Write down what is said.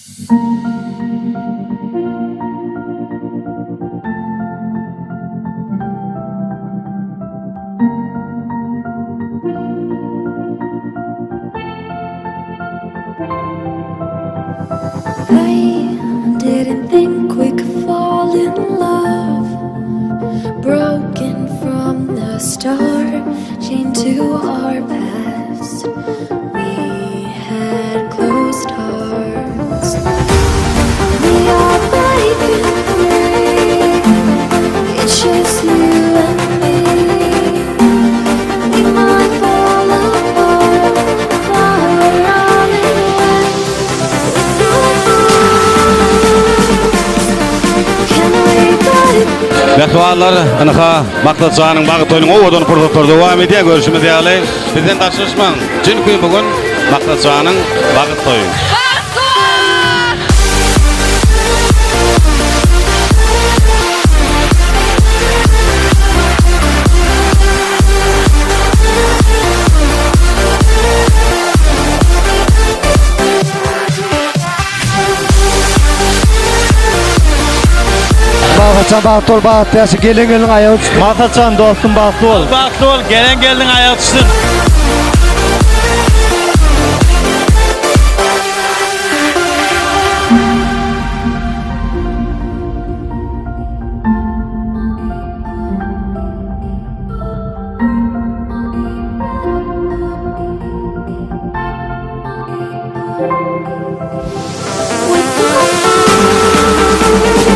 I didn't think we could fall in love. Broken from the start, chained to our past. We had closed hearts. We are breaking free. It's just you and me. We might fall apart, but all in one. Bektuallar, anaka Maktatçı'nın Bağıtoy'un oğudun pırtıkları devam ediyor. Görüşümüz değerli. Bizden taşışman. Çünkü bugün Maktatçı'nın Bağıtoy'u. Maktatçı'nın bağıtlı ol, bağıtlı yaşı gelin gelin ayağı uçtu. Maktatçı'nın dostum bağıtlı ol. Bağıtlı ol, gelen geldin ayağı tutsun. With